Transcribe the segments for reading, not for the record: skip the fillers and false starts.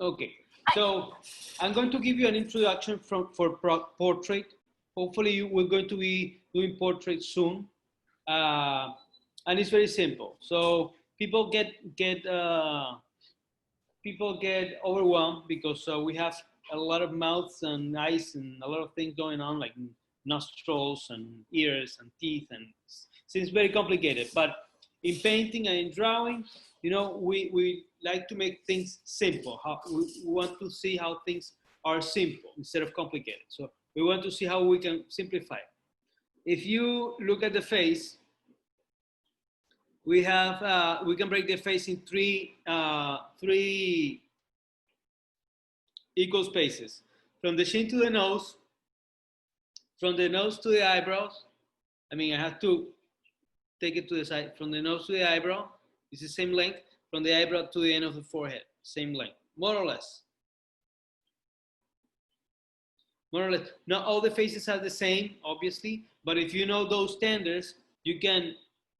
Okay, so I'm going to give you an introduction for portrait. Hopefully, we're going to be doing portrait soon, uh, and it's very simple. So people get overwhelmed because we have a lot of mouths and eyes and a lot of things going on, like nostrils and ears and teeth, and seems very complicated. But in painting and in drawing, we like to make things simple. We want to see how things are simple instead of complicated. So we want to see how we can simplify. If you look at the face, we can break the face in three equal spaces. From the chin to the nose, from the nose to the eyebrows. I mean, I have to take it to the side. From the nose to the eyebrow, it's the same length. From the eyebrow to the end of the forehead, same length, more or less. More or less. Not all the faces are the same, obviously, but if you know those standards, you can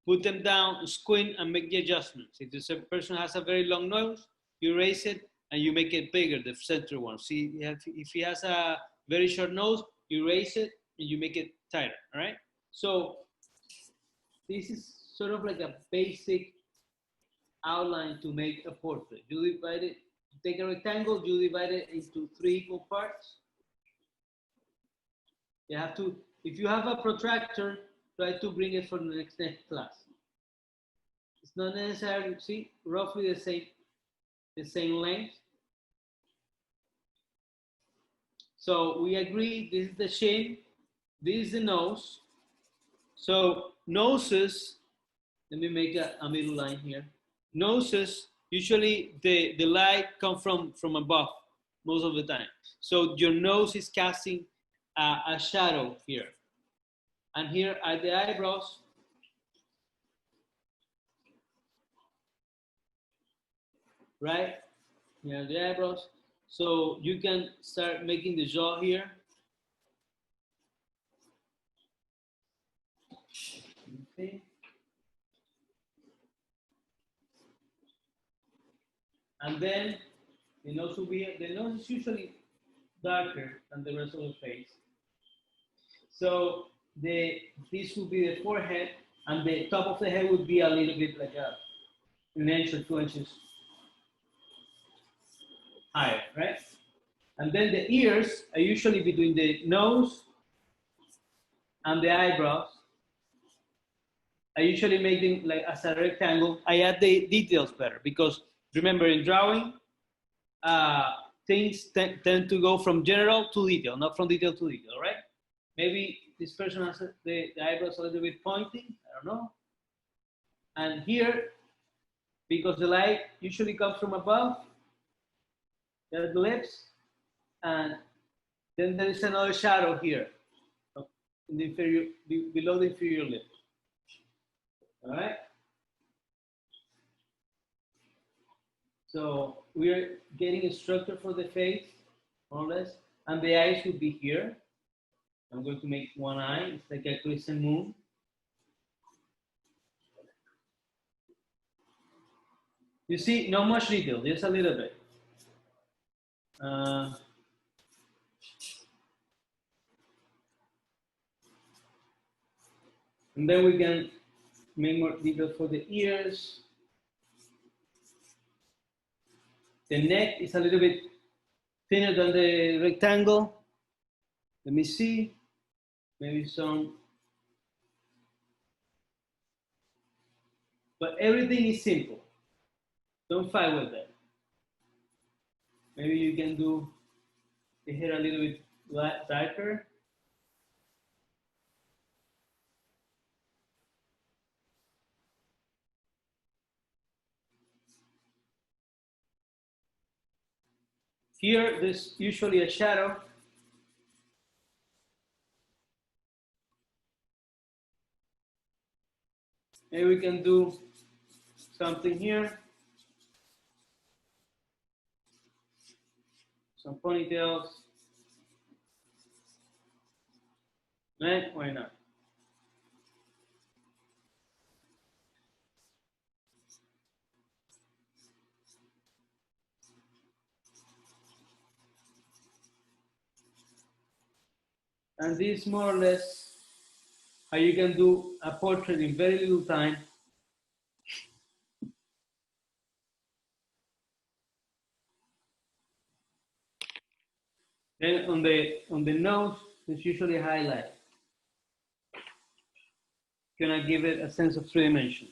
put them down, squint, and make the adjustments. If this person has a very long nose, you raise it and you make it bigger, the center one. See, if he has a very short nose, you raise it and you make it tighter, all right? So this is sort of like a basic outline to make a portrait. You divide it, take a rectangle, you divide it into three equal parts. You have to, if you have a protractor, try to bring it for the next class. It's not necessary, see, roughly the same length. So we agree, this is the chin, this is the nose. So noses, let me make a middle line here. Noses, usually the light comes from above most of the time. So your nose is casting a shadow here. And here are the eyebrows. Right? Here are the eyebrows. So you can start making the jaw here. Okay. And then the nose is usually darker than the rest of the face. So this would be the forehead, and the top of the head would be a little bit like an inch or 2 inches higher, right? And then the ears are usually between the nose and the eyebrows. I usually make them like as a rectangle. I add the details better because remember in drawing, things tend to go from general to detail, not from detail to detail, right? Maybe this person has the eyebrows a little bit pointing, I don't know. And here, because the light usually comes from above, there's the lips, and then there is another shadow here, in the inferior, below the inferior lip. All right. So we are getting a structure for the face, more or less, and the eyes would be here. I'm going to make one eye. It's like a crescent moon. You see, not much detail, just a little bit. And then we can make more detail for the ears. The neck is a little bit thinner than the rectangle. Let me see. Maybe some. But everything is simple. Don't fight with that. Maybe you can do the hair a little bit darker. Here, there's usually a shadow. Maybe we can do something here. Some ponytails. Right? Why not? And this is more or less how you can do a portrait in very little time. Then on the nose, it's usually highlight. Gonna give it a sense of 3 dimension.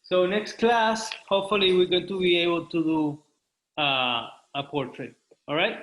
So next class, hopefully we're going to be able to do a portrait. All right?